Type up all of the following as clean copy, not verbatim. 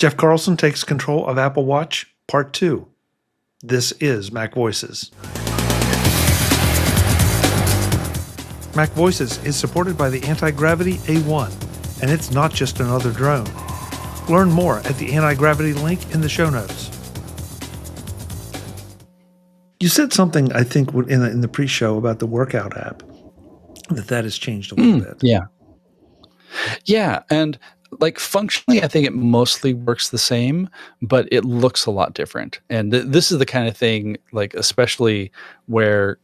Jeff Carlson takes control of Apple Watch, Part 2. This is MacVoices. MacVoices is supported by the Antigravity A1, and it's not just another drone. Learn more at the Antigravity link in the show notes. You said something, I think, in the pre-show about the workout app, that has changed a little bit. Yeah. Yeah, and like functionally, I think it mostly works the same, but it looks a lot different. And this is the kind of thing, like especially where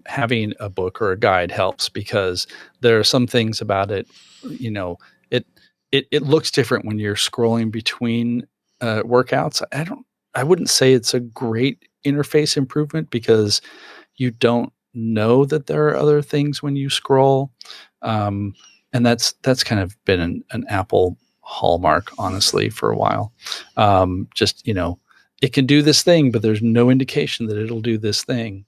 having a book or a guide helps, because there are some things about it, you know, it looks different when you're scrolling between workouts. I wouldn't say it's a great interface improvement because you don't know that there are other things when you scroll. And that's kind of been an Apple hallmark, honestly, for a while. Just, it can do this thing, but there's no indication that it'll do this thing.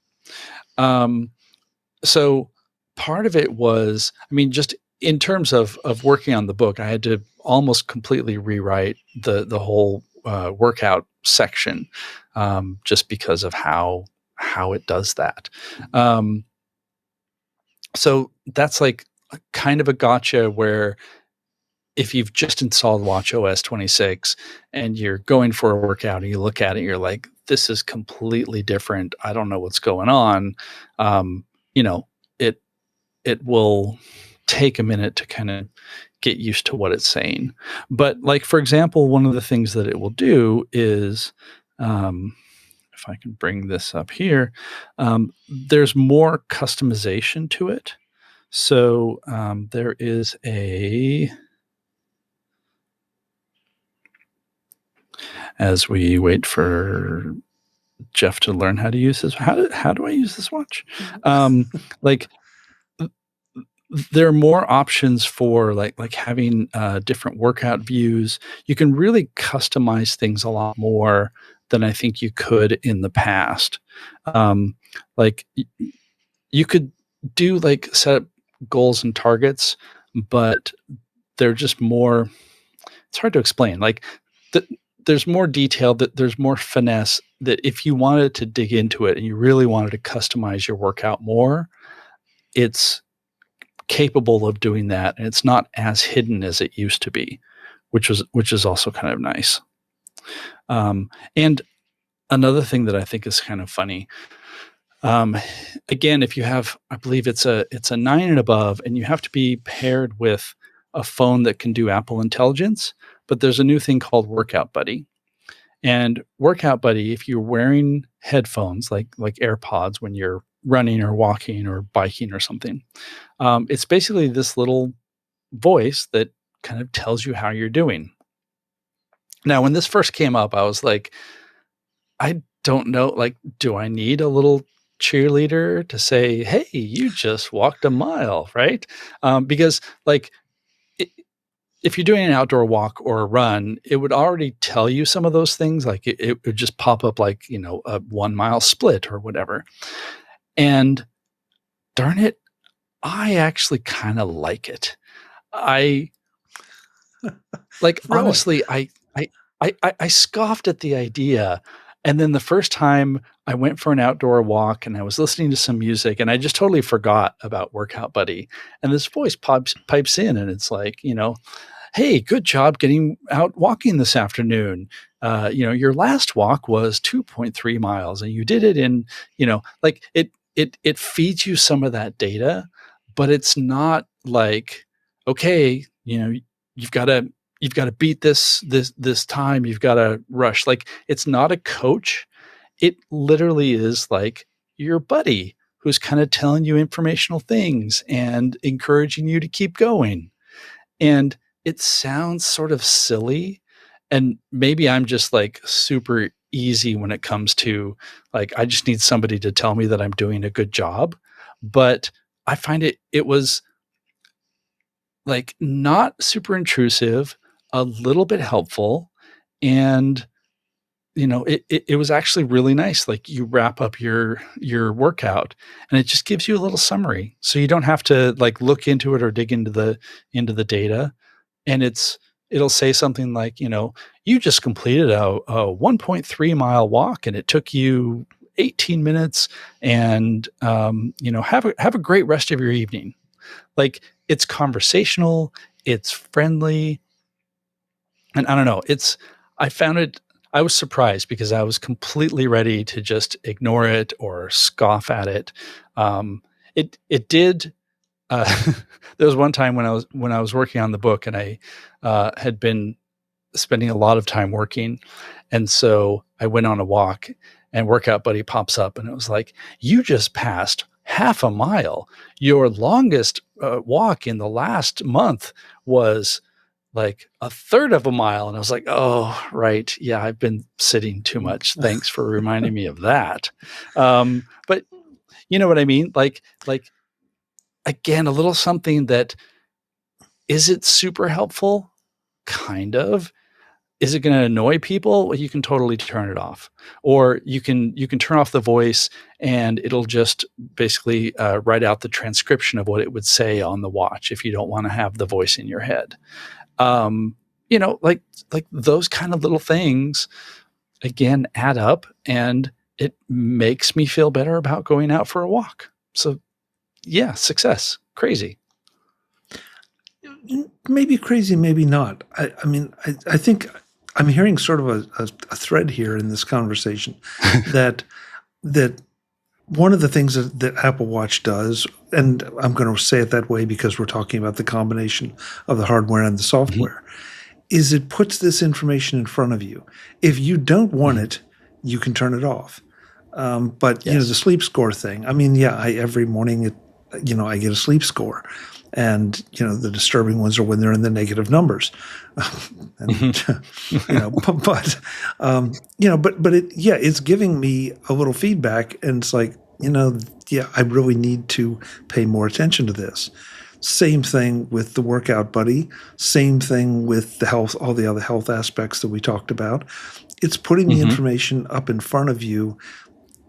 So part of it was, just in terms of working on the book, I had to almost completely rewrite the whole workout section, just because of how it does that. So that's like kind of a gotcha where if you've just installed watchOS 26 and you're going for a workout and you look at it, you're like, this is completely different. I don't know what's going on. It will take a minute to kind of get used to what it's saying. But like, for example, one of the things that it will do is, if I can bring this up here, there's more customization to it. So there is as we wait for Jeff to learn how to use this, how do I use this watch? Like there are more options for like having different workout views. You can really customize things a lot more than I think you could in the past. Like you could do like set up goals and targets, but they're just more, it's hard to explain. Like there's more detail, that there's more finesse, that if you wanted to dig into it and you really wanted to customize your workout more, it's capable of doing that. And it's not as hidden as it used to be, which is also kind of nice. And another thing that I think is kind of funny, again, if you have, I believe it's a 9 and above, and you have to be paired with a phone that can do Apple Intelligence, but there's a new thing called Workout Buddy. And Workout Buddy, if you're wearing headphones like AirPods when you're running or walking or biking or something, it's basically this little voice that kind of tells you how you're doing. Now, when this first came up, I was like, I don't know, like, do I need a little cheerleader to say, hey, you just walked a mile, right? Because like, if you're doing an outdoor walk or a run, it would already tell you some of those things. Like it would just pop up like, a 1 mile split or whatever. And darn it, I actually kind of like it. I like, really? Honestly, I scoffed at the idea. And then the first time I went for an outdoor walk and I was listening to some music and I just totally forgot about Workout Buddy. And this voice pipes in and it's like, hey, good job getting out walking this afternoon. Your last walk was 2.3 miles and you did it in, like it feeds you some of that data, but it's not like, okay, you've got to beat this time. You've got to rush. Like, it's not a coach. It literally is like your buddy who's kind of telling you informational things and encouraging you to keep going. And it sounds sort of silly. And maybe I'm just like super easy when it comes to like, I just need somebody to tell me that I'm doing a good job. But I find it was like not super intrusive, a little bit helpful, and it was actually really nice. Like, you wrap up your workout and it just gives you a little summary, so you don't have to like look into it or dig into the data. And it's it'll say something like, you just completed a 1.3 mile walk and it took you 18 minutes, and have a great rest of your evening. Like, it's conversational, it's friendly, and I don't know, I was surprised because I was completely ready to just ignore it or scoff at it. It did. There was one time when I was working on the book, and I had been spending a lot of time working, and so I went on a walk, and Workout Buddy pops up, and it was like, "You just passed half a mile. Your longest walk in the last month was like a third of a mile." And I was like, "Oh, right. Yeah, I've been sitting too much. Thanks for reminding me of that." But you know what I mean? Like again, a little something that, is it super helpful? Kind of. Is it going to annoy people? Well, you can totally turn it off, or you can turn off the voice, and it'll just basically write out the transcription of what it would say on the watch if you don't want to have the voice in your head. Like those kind of little things, again, add up, and it makes me feel better about going out for a walk. So yeah, success. Crazy. Maybe crazy, maybe not. I mean, I think I'm hearing sort of a thread here in this conversation that one of the things that Apple Watch does, and I'm going to say it that way because we're talking about the combination of the hardware and the software, is it puts this information in front of you. If you don't want it, you can turn it off. But the sleep score thing. I mean, every morning I get a sleep score, and the disturbing ones are when they're in the negative numbers. It's giving me a little feedback, and it's like, I really need to pay more attention to this. Same thing with the Workout Buddy. Same thing with the health, all the other health aspects that we talked about. It's putting the information up in front of you,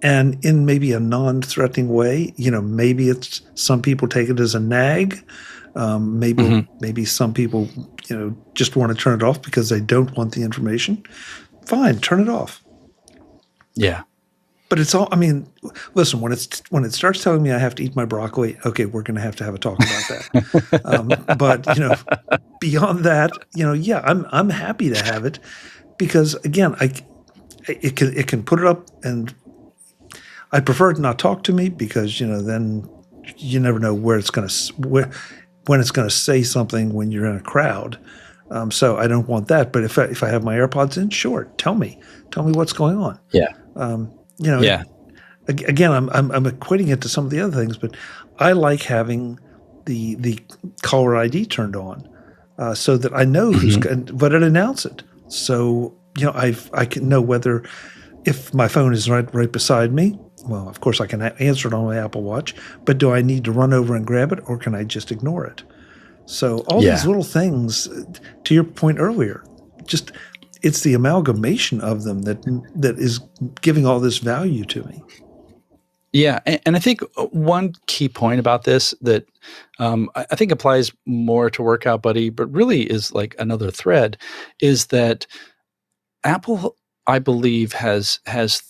and in maybe a non-threatening way. Maybe it's, some people take it as a nag. Maybe some people, just want to turn it off because they don't want the information. Fine, turn it off. Yeah. But it's all, I mean, listen, when it starts telling me I have to eat my broccoli, okay, we're going to have a talk about that. But beyond that, I'm happy to have it, because again, it can put it up, and I prefer it to not talk to me, because then you never know when it's going to say something when you're in a crowd. So I don't want that. But if I have my AirPods in, sure, tell me what's going on. Yeah. Again, I'm equating it to some of the other things, but I like having the caller ID turned on, so that I know who's, but it announce it. So I can know whether, if my phone is right beside me. Well, of course I can answer it on my Apple Watch, but do I need to run over and grab it, or can I just ignore it? So all these little things, to your point earlier, just, it's the amalgamation of them that is giving all this value to me. Yeah, and I think one key point about this that I think applies more to Workout Buddy, but really is like another thread, is that Apple, I believe, has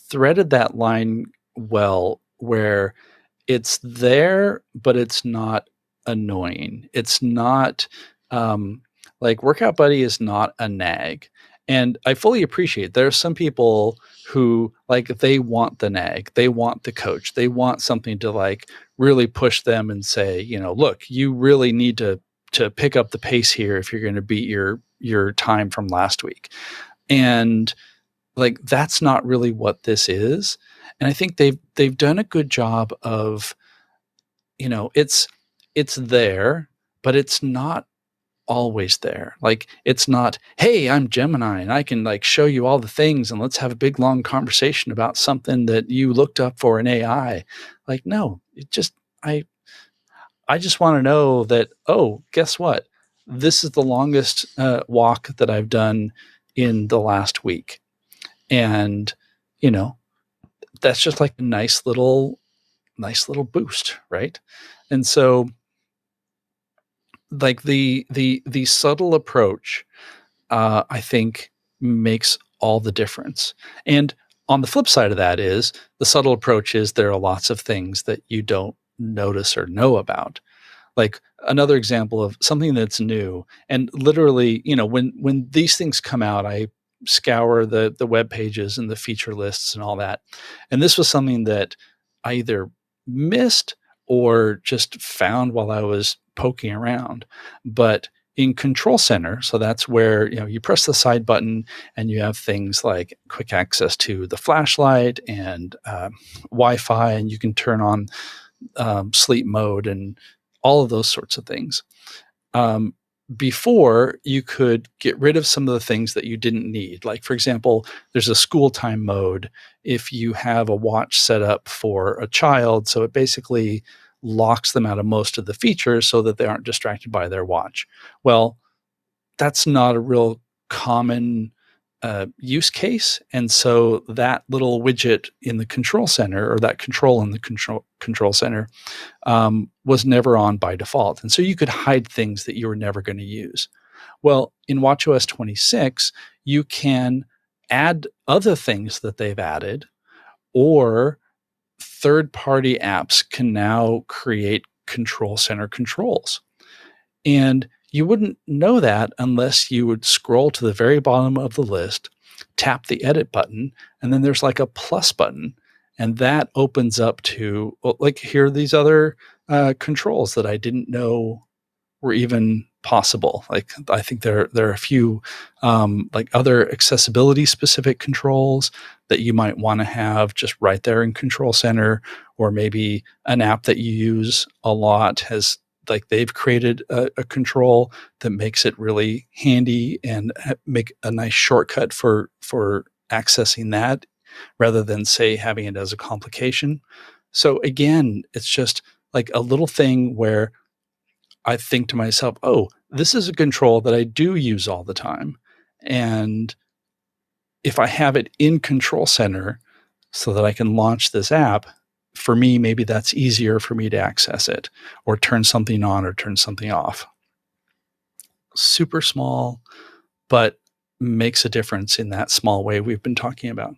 threaded that line well, where it's there, but it's not annoying. It's not like, Workout Buddy is not a nag. And I fully appreciate there are some people who, like, they want the nag, they want the coach, they want something to like really push them and say, look, you really need to pick up the pace here if you're going to beat your time from last week. And like, that's not really what this is. And I think they've done a good job of, it's there, but it's not always there. Like, it's not, hey, I'm Gemini and I can like show you all the things and let's have a big long conversation about something that you looked up for in AI. Like, no, it just, I just want to know that, oh, guess what? This is the longest walk that I've done in the last week. And, that's just like a nice little boost, right? And so, like, the subtle approach I think makes all the difference. And on the flip side of that is the subtle approach is there are lots of things that you don't notice or know about. Like another example of something that's new, and literally, when these things come out, I scour the web pages and the feature lists and all that. And this was something that I either missed or just found while I was poking around. But in Control Center, so that's where you press the side button and you have things like quick access to the flashlight and Wi-Fi, and you can turn on sleep mode and all of those sorts of things. Before, you could get rid of some of the things that you didn't need. Like, for example, there's a school time mode if you have a watch set up for a child. So it basically locks them out of most of the features so that they aren't distracted by their watch. Well, that's not a real common use case. And so that little widget in the control center, or that control in the control center, was never on by default. And so you could hide things that you were never going to use. Well, in watchOS 26, you can add other things that they've added, or third-party apps can now create control center controls. And you wouldn't know that unless you would scroll to the very bottom of the list, tap the edit button, and then there's like a plus button. And that opens up to, like, here are these other controls that I didn't know were even possible. Like, I think there are a few like other accessibility specific controls that you might want to have just right there in Control Center, or maybe an app that you use a lot has, like, they've created a control that makes it really handy and make a nice shortcut for accessing that, rather than, say, having it as a complication. So again, it's just like a little thing where I think to myself, oh, this is a control that I do use all the time. And if I have it in Control Center so that I can launch this app, for me, maybe that's easier for me to access it or turn something on or turn something off. Super small, but makes a difference in that small way we've been talking about.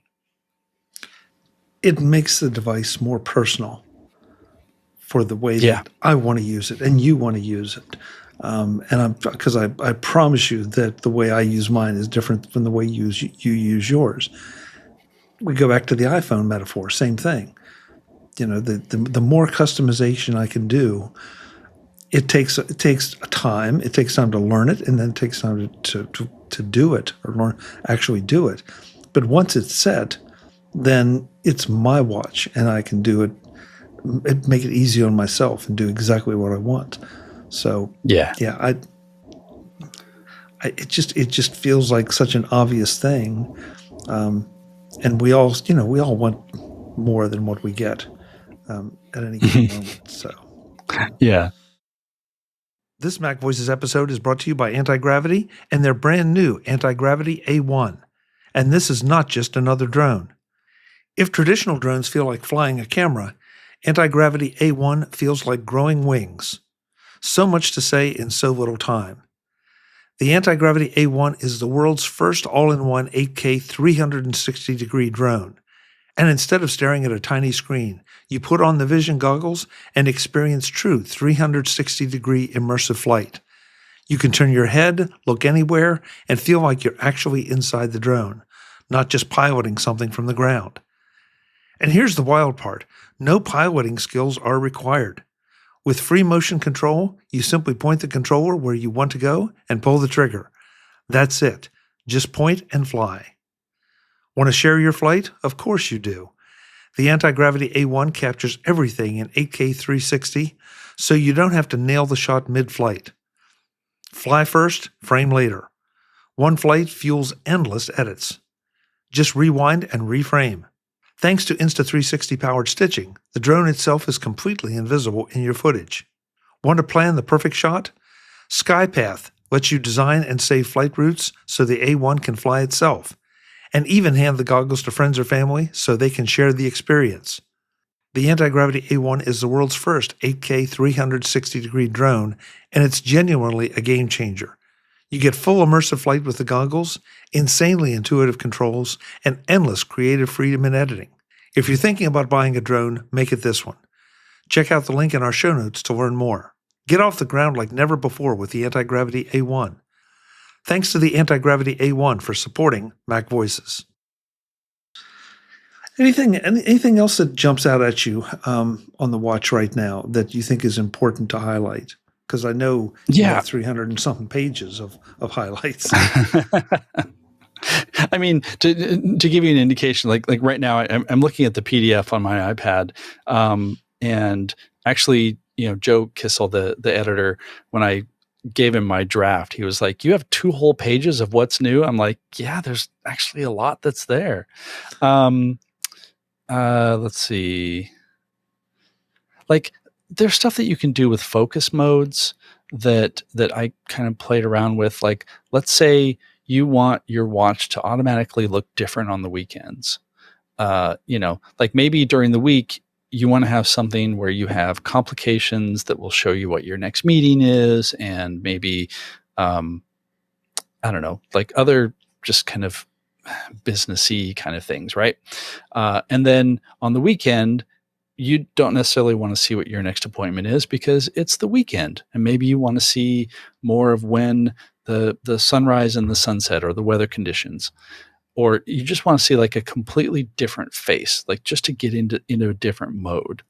It makes the device more personal for the way that I want to use it and you want to use it. Because I promise you that the way I use mine is different from the way you use yours. We go back to the iPhone metaphor, same thing. The more customization I can do, it takes time. It takes time to learn it, and then it takes time to do it, or actually do it. But once it's set, then it's my watch, and I can do it. Make it easy on myself and do exactly what I want. So it just feels like such an obvious thing, and we all want more than what we get at any given moment. So this MacVoices episode is brought to you by Antigravity and their brand new Antigravity A1. And this is not just another drone. If traditional drones feel like flying a camera, Antigravity A1 feels like growing wings. So much to say in so little time. The Antigravity A1 is the world's first all-in-one 8K 360-degree drone. And instead of staring at a tiny screen, you put on the vision goggles and experience true 360-degree immersive flight. You can turn your head, look anywhere, and feel like you're actually inside the drone, not just piloting something from the ground. And here's the wild part. No piloting skills are required. With free motion control, you simply point the controller where you want to go and pull the trigger. That's it. Just point and fly. Want to share your flight? Of course you do. The Antigravity A1 captures everything in 8K 360, so you don't have to nail the shot mid-flight. Fly first, frame later. One flight fuels endless edits. Just rewind and reframe. Thanks to Insta360 powered stitching, the drone itself is completely invisible in your footage. Want to plan the perfect shot? SkyPath lets you design and save flight routes so the A1 can fly itself, and even hand the goggles to friends or family so they can share the experience. The Antigravity A1 is the world's first 8K 360-degree drone, and it's genuinely a game changer. You get full immersive flight with the goggles, insanely intuitive controls, and endless creative freedom in editing. If you're thinking about buying a drone, make it this one. Check out the link in our show notes to learn more. Get off the ground like never before with the Antigravity A1. Thanks to the Antigravity A1 for supporting MacVoices. Anything else that jumps out at you on the watch right now that you think is important to highlight? Because I know you have 300 and something pages of highlights. I mean, to give you an indication, like right now, I'm looking at the PDF on my iPad, and actually, Joe Kissel, the editor, when I gave him my draft, he was like, "You have 2 whole pages of what's new." I'm like, "Yeah, there's actually a lot that's there." Let's see. Like, there's stuff that you can do with focus modes that I kind of played around with. Like, let's say you want your watch to automatically look different on the weekends. Like maybe during the week, you want to have something where you have complications that will show you what your next meeting is, and maybe, I don't know, like other just kind of businessy kind of things, right? And then on the weekend, you don't necessarily want to see what your next appointment is because it's the weekend, and maybe you want to see more of when the sunrise and the sunset, or the weather conditions, or you just want to see like a completely different face, like just to get into a different mode.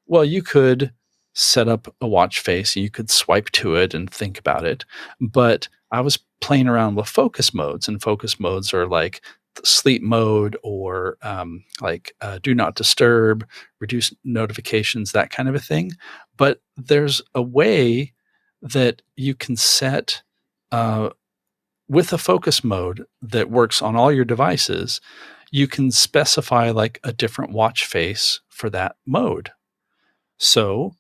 Well, you could set up a watch face and you could swipe to it and think about it. But I was playing around with focus modes, and focus modes are like sleep mode, or do not disturb, reduce notifications, that kind of a thing. But there's a way that you can set with a focus mode that works on all your devices. You can specify like a different watch face for that mode. So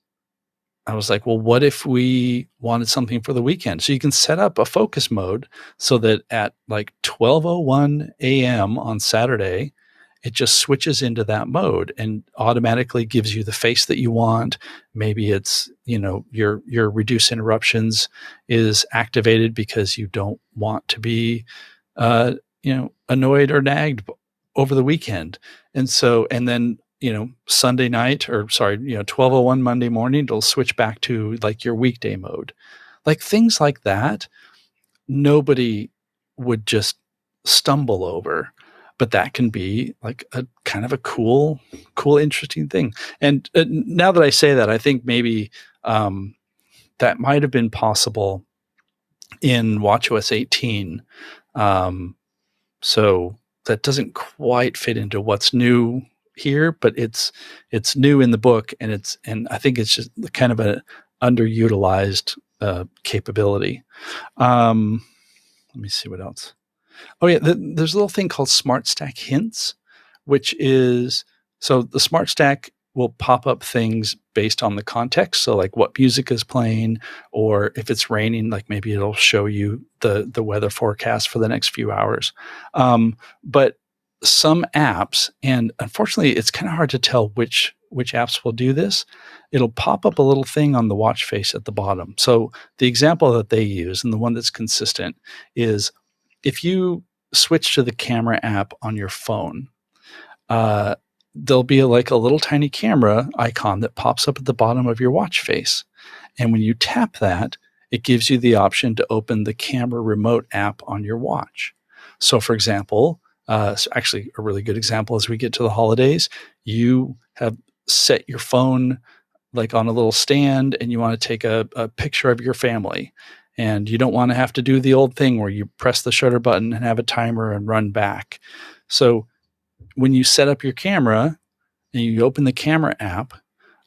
I was like, well, what if we wanted something for the weekend? So you can set up a focus mode so that at like 12:01 a.m. on Saturday, it just switches into that mode and automatically gives you the face that you want. Maybe it's, your reduce interruptions is activated because you don't want to be, annoyed or nagged over the weekend. And then, Sunday night, or 12:01 Monday morning, it'll switch back to like your weekday mode. Like things like that, nobody would just stumble over, but that can be like a kind of a cool, interesting thing. And now that I say that, I think maybe that might have been possible in watchOS 18. So that doesn't quite fit into what's new here, but it's new in the book, and I think it's just kind of a underutilized capability. Let me see what else. Oh yeah, there's a little thing called Smart Stack Hints, which is, so the Smart Stack will pop up things based on the context. So like what music is playing, or if it's raining, like maybe it'll show you the weather forecast for the next few hours. But some apps, and unfortunately it's kind of hard to tell which apps will do this, it'll pop up a little thing on the watch face at the bottom. So the example that they use, and the one that's consistent, is if you switch to the camera app on your phone, there'll be like a little tiny camera icon that pops up at the bottom of your watch face. And when you tap that, it gives you the option to open the camera remote app on your watch. So for example, so actually a really good example, as we get to the holidays, you have set your phone like on a little stand, and you want to take a picture of your family. And you don't want to have to do the old thing where you press the shutter button and have a timer and run back. So when you set up your camera and you open the camera app,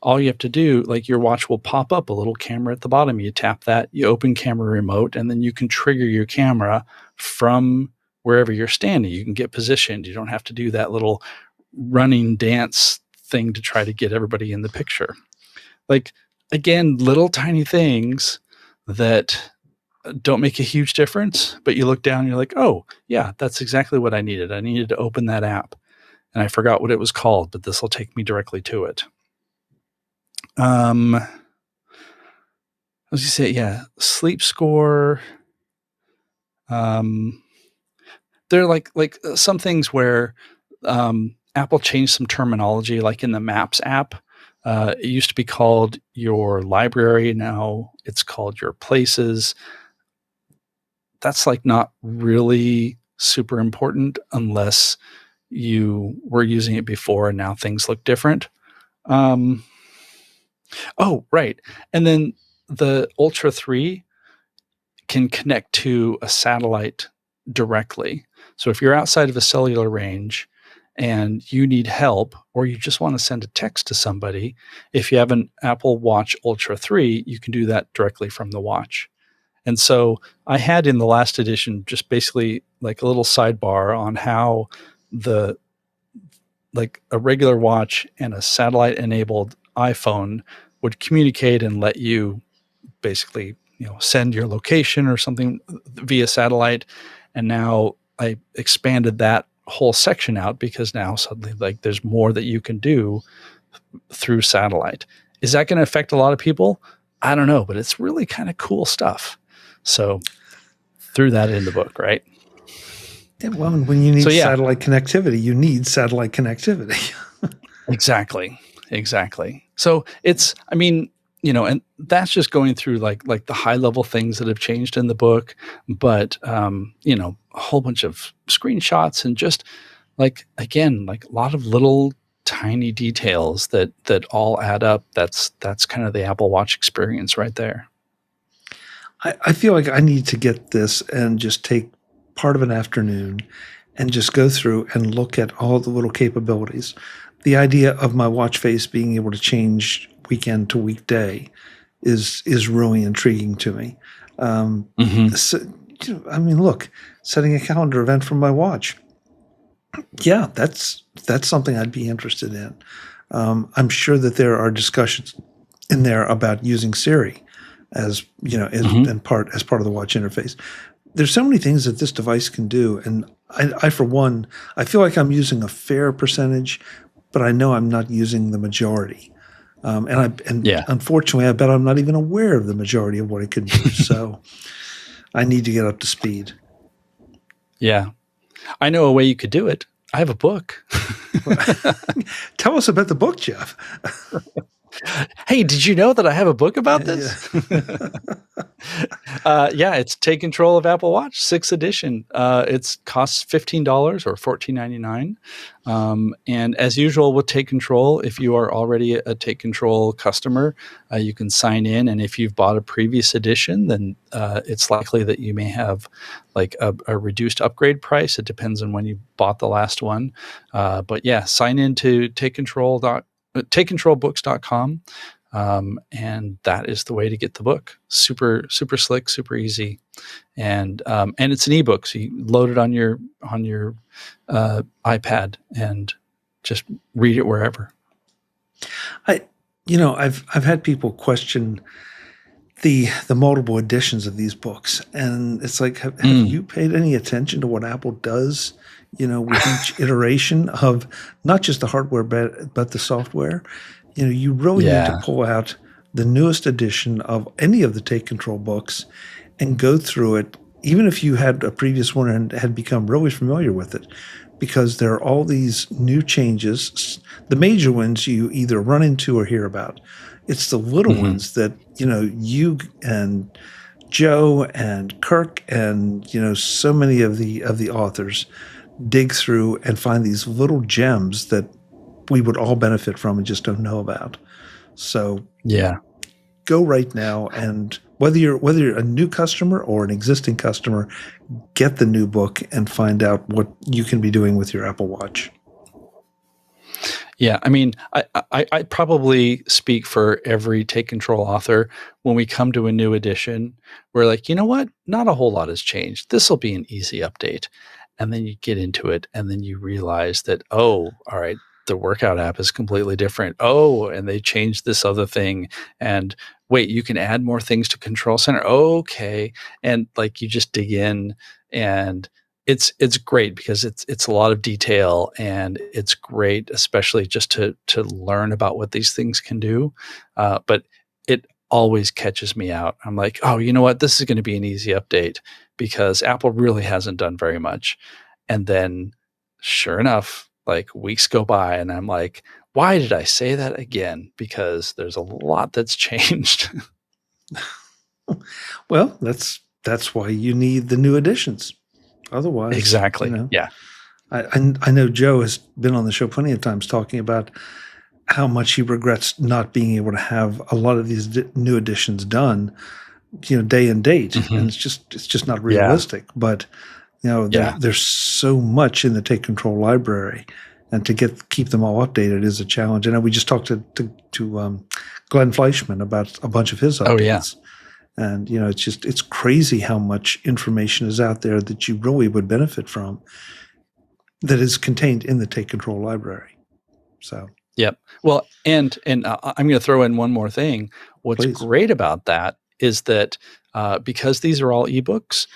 all you have to do, like your watch will pop up a little camera at the bottom. You tap that, you open camera remote, and then you can trigger your camera from wherever you're standing. You can get positioned. You don't have to do that little running dance thing to try to get everybody in the picture. Like, again, little tiny things that don't make a huge difference, but you look down and you're like, oh yeah, that's exactly what I needed. I needed to open that app, and I forgot what it was called, but this will take me directly to it. I was gonna say, yeah, sleep score. There are like some things where Apple changed some terminology, like in the Maps app. It used to be called your library. Now it's called your places. That's like not really super important unless you were using it before and now things look different. Oh, right. And then the Ultra 3 can connect to a satellite directly. So if you're outside of a cellular range and you need help, or you just want to send a text to somebody, if you have an Apple Watch Ultra 3, you can do that directly from the watch. And so I had in the last edition just basically like a little sidebar on how the like a regular watch and a satellite enabled iPhone would communicate and let you basically, send your location or something via satellite. And now I expanded that whole section out because now suddenly like there's more that you can do through satellite. Is that going to affect a lot of people? I don't know, but it's really kind of cool stuff. So threw that in the book, right? Yeah, well, when you need satellite connectivity, you need satellite connectivity. Exactly. So it's, I mean, and that's just going through like the high level things that have changed in the book, but a whole bunch of screenshots and just like, again, like a lot of little tiny details that all add up. That's kind of the Apple Watch experience right there. I feel like I need to get this and just take part of an afternoon and just go through and look at all the little capabilities. The idea of my watch face being able to change weekend to weekday is really intriguing to me. So, I mean, look, setting a calendar event from my watch. Yeah, that's something I'd be interested in. I'm sure that there are discussions in there about using Siri as part of the watch interface. There's so many things that this device can do, and I for one, I feel like I'm using a fair percentage, but I know I'm not using the majority. Unfortunately, I bet I'm not even aware of the majority of what it could do. So I need to get up to speed. Yeah. I know a way you could do it. I have a book. Tell us about the book, Jeff. Hey, did you know that I have a book about this? It's Take Control of Apple Watch, 6th edition. It costs $15 or $14.99. And as usual with Take Control, if you are already a Take Control customer, you can sign in. And if you've bought a previous edition, then it's likely that you may have like a reduced upgrade price. It depends on when you bought the last one. But yeah, sign in to takecontrolbooks.com. And that is the way to get the book. Super, super slick, super easy. And it's an ebook. So you load it on your iPad and just read it wherever. I've had people question the multiple editions of these books. And it's like, have you paid any attention to what Apple does, with each iteration of not just the hardware, but the software? You really need to pull out the newest edition of any of the Take Control books and go through it, even if you had a previous one and had become really familiar with it, because there are all these new changes. The major ones you either run into or hear about. It's the little ones that, you and Joe and Kirk and, so many of the authors dig through and find these little gems that we would all benefit from and just don't know about. So go right now, and whether you're a new customer or an existing customer, get the new book and find out what you can be doing with your Apple Watch. Yeah, I mean, I probably speak for every Take Control author. When we come to a new edition, we're like, you know what? Not a whole lot has changed. This will be an easy update. And then you get into it, and then you realize that, oh, all right, the workout app is completely different. Oh, and they changed this other thing. And wait, you can add more things to Control Center. Okay. And like you just dig in, and it's great because it's a lot of detail, and it's great, especially just to learn about what these things can do. But it always catches me out. I'm like, oh, you know what? This is going to be an easy update because Apple really hasn't done very much. And then sure enough, like weeks go by and I'm like, why did I say that again? Because there's a lot that's changed. Well, that's why you need the new editions. Otherwise, Exactly. Yeah. I know Joe has been on the show plenty of times talking about how much he regrets not being able to have a lot of these new editions done, day and date, Mm-hmm. and it's just not realistic. Yeah. But there's so much in the Take Control library, and to keep them all updated is a challenge. And we just talked to Glenn Fleischman about a bunch of his updates. Oh yeah. And it's crazy how much information is out there that you really would benefit from that is contained in the Take Control library. So yep. Well, and I'm going to throw in one more thing. What's Please. Great about that is that because these are all ebooks,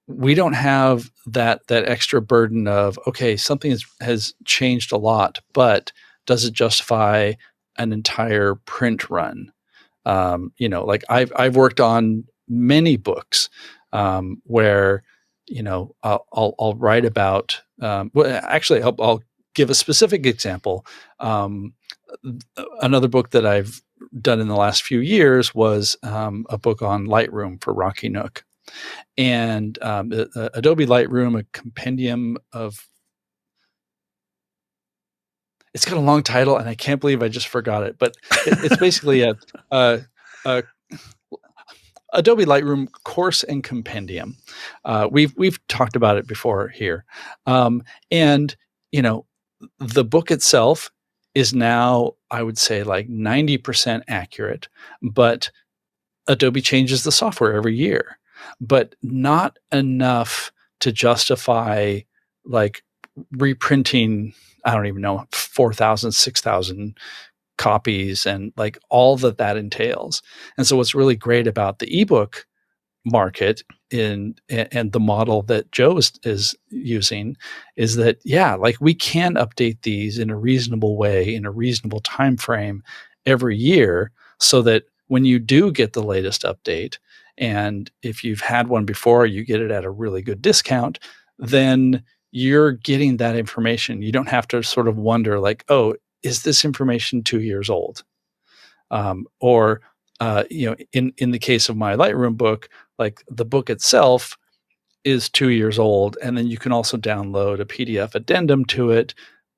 we don't have that extra burden of, okay, something has changed a lot, but does it justify an entire print run? Like I've worked on many books where I'll write about. Well, actually, I'll give a specific example. Another book that I've done in the last few years was a book on Lightroom for Rocky Nook, and Adobe Lightroom, a compendium of. It's got a long title, and I can't believe I just forgot it. But it's basically a Adobe Lightroom course and compendium. We've talked about it before here, and the book itself is now, I would say, like 90% accurate. But Adobe changes the software every year, but not enough to justify like reprinting. I don't even know, 4,000, 6,000 copies and like all that entails. And so what's really great about the ebook market and the model that Joe is using is that, like we can update these in a reasonable way, in a reasonable time frame every year, so that when you do get the latest update, and if you've had one before, you get it at a really good discount, then you're getting that information. You don't have to sort of wonder like, oh, is this information 2 years old? Or in the case of my Lightroom book, like the book itself is 2 years old, and then you can also download a PDF addendum to it.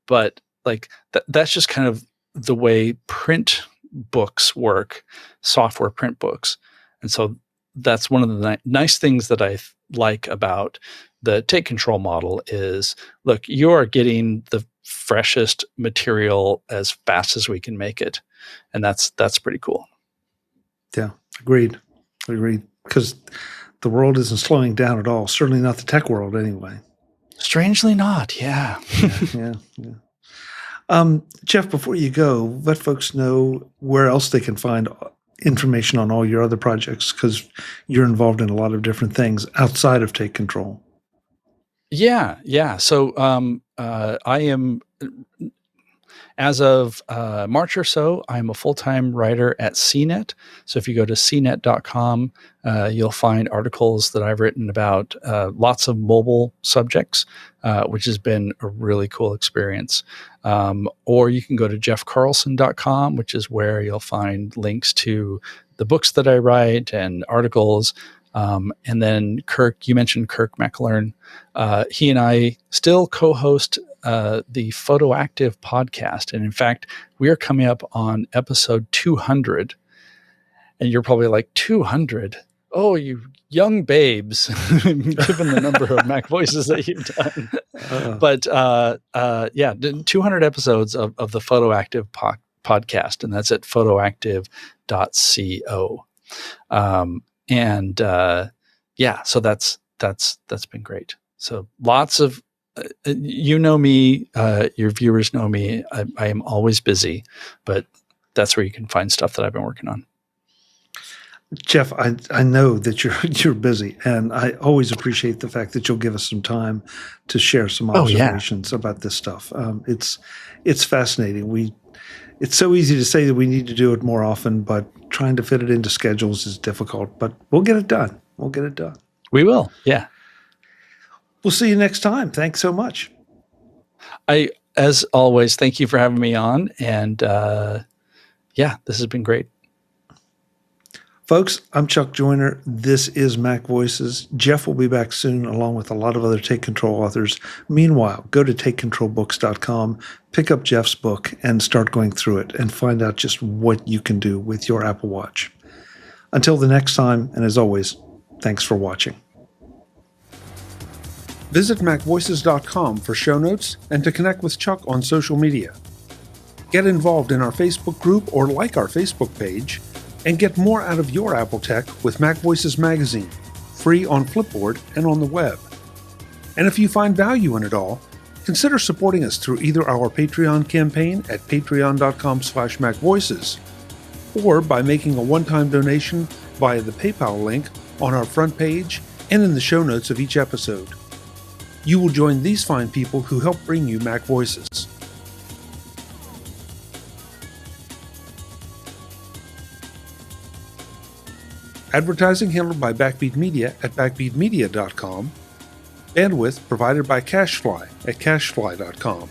But like that's just kind of the way print books work, software print books. And so that's one of the nice things that I like about the Take Control model is, look, you are getting the freshest material as fast as we can make it. And that's pretty cool. Yeah, agreed. Because the world isn't slowing down at all. Certainly not the tech world anyway. Strangely not, yeah. Yeah. Jeff, before you go, let folks know where else they can find information on all your other projects, because you're involved in a lot of different things outside of Take Control. Yeah. So I am, as of March or so, I'm a full-time writer at CNET. So if you go to cnet.com, you'll find articles that I've written about lots of mobile subjects, which has been a really cool experience. Or you can go to jeffcarlson.com, which is where you'll find links to the books that I write and articles. And then Kirk, you mentioned Kirk McElern. He and I still co-host the Photoactive podcast. And in fact, we are coming up on episode 200. And you're probably like, 200? Oh, you young babes, given the number of MacVoices that you've done. But 200 episodes of the Photoactive podcast. And that's at photoactive.co. So that's been great. So lots of, me, your viewers know me. I am always busy, but that's where you can find stuff that I've been working on. Jeff, I know that you're busy, and I always appreciate the fact that you'll give us some time to share some observations about this stuff. It's fascinating. It's so easy to say that we need to do it more often, but trying to fit it into schedules is difficult, but we'll get it done. We'll get it done. We will. Yeah. We'll see you next time. Thanks so much. As always, thank you for having me on. And yeah, this has been great. Folks, I'm Chuck Joyner. This is Mac Voices. Jeff will be back soon, along with a lot of other Take Control authors. Meanwhile, go to takecontrolbooks.com, pick up Jeff's book, and start going through it and find out just what you can do with your Apple Watch. Until the next time, and as always, thanks for watching. Visit MacVoices.com for show notes and to connect with Chuck on social media. Get involved in our Facebook group or like our Facebook page, and get more out of your Apple tech with Mac Voices magazine, free on Flipboard and on the web. And if you find value in it all, consider supporting us through either our Patreon campaign at patreon.com/MacVoices, or by making a one-time donation via the PayPal link on our front page and in the show notes of each episode. You will join these fine people who help bring you Mac Voices. Advertising handled by Backbeat Media at backbeatmedia.com. Bandwidth provided by CacheFly at cachefly.com.